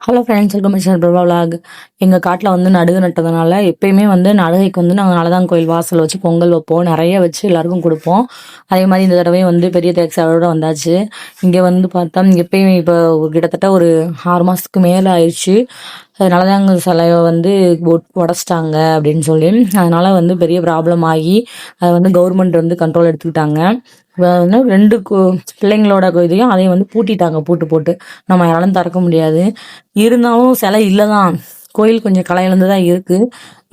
Hello friends, welcome to Prabha vlog. எங்கள் காட்டில் வந்து நடுகு நட்டதுனால எப்பயுமே வந்து நடுகைக்கு வந்து நாங்கள் நலதான் கோயில் வாசல் வச்சு பொங்கல் வைப்போம், நிறைய வச்சு எல்லாருக்கும் கொடுப்போம். அதே மாதிரி இந்த தடவையும் வந்து பெரிய தேக்ஸாவோட வந்தாச்சு. இங்கே வந்து பார்த்தா எப்பயுமே இப்போ கிட்டத்தட்ட ஒரு 6 மாதத்துக்கு மேலே ஆயிடுச்சு. நலதாங்க சிலையை வந்து உடச்சிட்டாங்க அப்படின்னு சொல்லி, அதனால வந்து பெரிய ப்ராப்ளம் ஆகி அதை வந்து கவர்மெண்ட் வந்து கண்ட்ரோல் எடுத்துக்கிட்டாங்க. வந்து 2 பிள்ளைங்களோட இதையும் அதையும் வந்து பூட்டிட்டாங்க, பூட்டு போட்டு நம்ம யாராலும் திறக்க முடியாது. இருந்தாலும் சிலை இல்லைதான், கோயில் கொஞ்சம் கலை இழந்துதான் இருக்கு.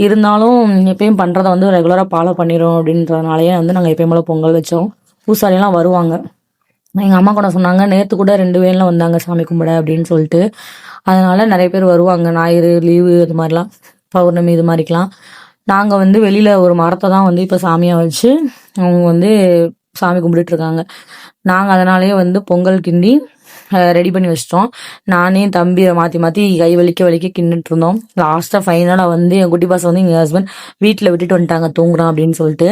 இருந்தாலும் எப்பயும் பண்றதை வந்து ரெகுலரா ஃபாலோ பண்ணிடும் அப்படின்றதுனாலயே வந்து நாங்கள் எப்பயும் போல பொங்கல் வச்சோம். பூசாரியெல்லாம் வருவாங்க. எங்க அம்மா கூட சொன்னாங்க, நேத்து கூட 2 வேன்ல வந்தாங்க சாமி கும்பிட அப்படின்னு சொல்லிட்டு. அதனால நிறைய பேர் வருவாங்க, ஞாயிறு லீவு இது மாதிரிலாம், பௌர்ணமி இது மாதிரிக்கலாம். நாங்க வந்து வெளியில ஒரு மரத்தை தான் வந்து இப்ப சாமியா வச்சு அவங்க வந்து சாமி கும்பிட்டுட்டு இருக்காங்க. நாங்க அதனாலயே வந்து பொங்கல் கிண்டி ரெடி பண்ணி வச்சிட்டோம். நானே தம்பியை மாத்தி மாத்தி கை வலிக்க கிண்டுட்டு இருந்தோம். லாஸ்டா ஃபைனலா வந்து என் குட்டி பாஸ் வந்து எங்க ஹஸ்பண்ட் வீட்டுல விட்டுட்டு வந்துட்டாங்க தூங்குறான் அப்படின்னு சொல்லிட்டு.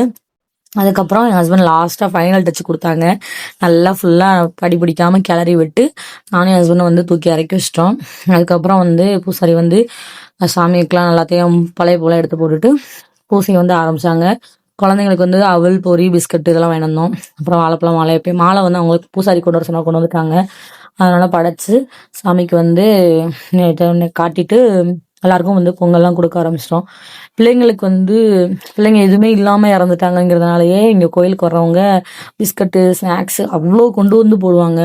அதுக்கப்புறம் என் ஹஸ்பண்ட் லாஸ்டா ஃபைனல் டச் கொடுத்தாங்க. நல்லா ஃபுல்லா கடி பிடிக்காம கிளறி விட்டு நானும் என் ஹஸ்பண்டை வந்து தூக்கி இறக்கி வச்சிட்டோம். அதுக்கப்புறம் வந்து பூசாரி வந்து சாமிக்கெல்லாம் எல்லாத்தையும் பழைய போல எடுத்து போட்டுட்டு பூசை வந்து ஆரம்பிச்சாங்க. குழந்தைங்களுக்கு வந்து அவல், பொரி, பிஸ்கட் இதெல்லாம் வேணும். அப்புறம் வாழைப்பழம், மாலை எப்பயும் மாலை வந்து அவங்களுக்கு பூசாரி கொண்டு வர சொன்னா கொண்டு வந்துட்டாங்க. அதனால படைச்சு சாமிக்கு வந்து காட்டிட்டு எல்லாருக்கும் வந்து பொங்கல்லாம் கொடுக்க ஆரம்பிச்சிட்டோம். பிள்ளைங்களுக்கு வந்து பிள்ளைங்க எதுவுமே இல்லாம இறந்துட்டாங்கிறதுனாலயே இங்க கோயிலுக்கு வர்றவங்க பிஸ்கட்டு, ஸ்நாக்ஸ் அவ்வளோ கொண்டு வந்து போடுவாங்க.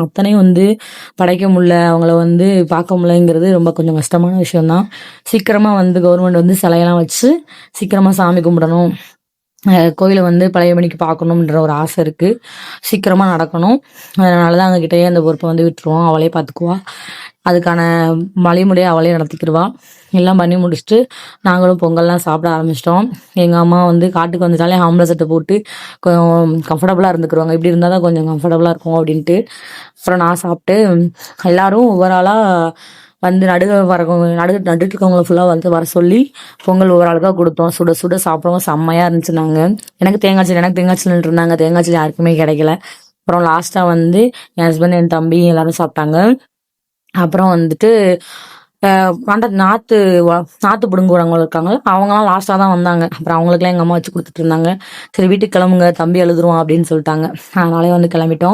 அத்தனையும் வந்து படைக்க முடியல, அவங்கள வந்து பார்க்க முடியலங்கிறது ரொம்ப கொஞ்சம் கஷ்டமான விஷயம்தான். சீக்கிரமா வந்து கவர்மெண்ட் வந்து சிலையெல்லாம் வச்சு சீக்கிரமா சாமி கும்பிடணும், கோயிலை வந்து பழைய மணிக்கு பார்க்கணுன்ற ஒரு ஆசை இருக்கு. சீக்கிரமா நடக்கணும். அதனாலதான் அவங்க கிட்டயே அந்த பொறுப்பை வந்து விட்டுருவோம், அவளே பார்த்துக்குவா. அதுக்கான வழிமுறையை அவளே நடத்திக்கிடுவா. எல்லாம் பண்ணி முடிச்சுட்டு நாங்களும் பொங்கல்லாம் சாப்பிட ஆரம்பிச்சிட்டோம். எங்க அம்மா வந்து காட்டுக்கு வந்துட்டாலே ஆம்பளை சட்டை போட்டு கொஞ்சம் கம்ஃபர்டபுளா இருந்துக்குருவாங்க, இப்படி இருந்தால் தான் கொஞ்சம் கம்ஃபர்டபுளா இருக்கும் அப்படின்ட்டு. அப்புறம் நான் சாப்பிட்டு எல்லாரும் ஒவ்வொரு ஆளா வந்து நடுட்டு இருக்கவங்கள ஃபுல்லாக வந்து வர சொல்லி பொங்கல் ஒவ்வொரு ஆளுக்காக கொடுத்தோம். சுட சுட சாப்பிடவும் செம்மையா இருந்துச்சு. எனக்கு தேங்காய் சில்லு இருந்தாங்க, தேங்காய் சில்லு யாருக்குமே கிடைக்கல. அப்புறம் லாஸ்டா வந்து என் ஹஸ்பண்ட், என் தம்பி எல்லாரும் சாப்பிட்டாங்க. அப்புறம் வந்துட்டு நாத்து பிடுங்குறவங்க இருக்காங்களா, அவங்கலாம் லாஸ்டா தான் வந்தாங்க. அப்புறம் அவங்களுக்குலாம் எங்க அம்மா வச்சு கொடுத்துட்டு இருந்தாங்க. சரி வீட்டுக்கு கிளம்புங்க, தம்பி எழுதுருவான் அப்படின்னு சொல்லிட்டாங்க. அதனாலே வந்து கிளம்பிட்டோம்.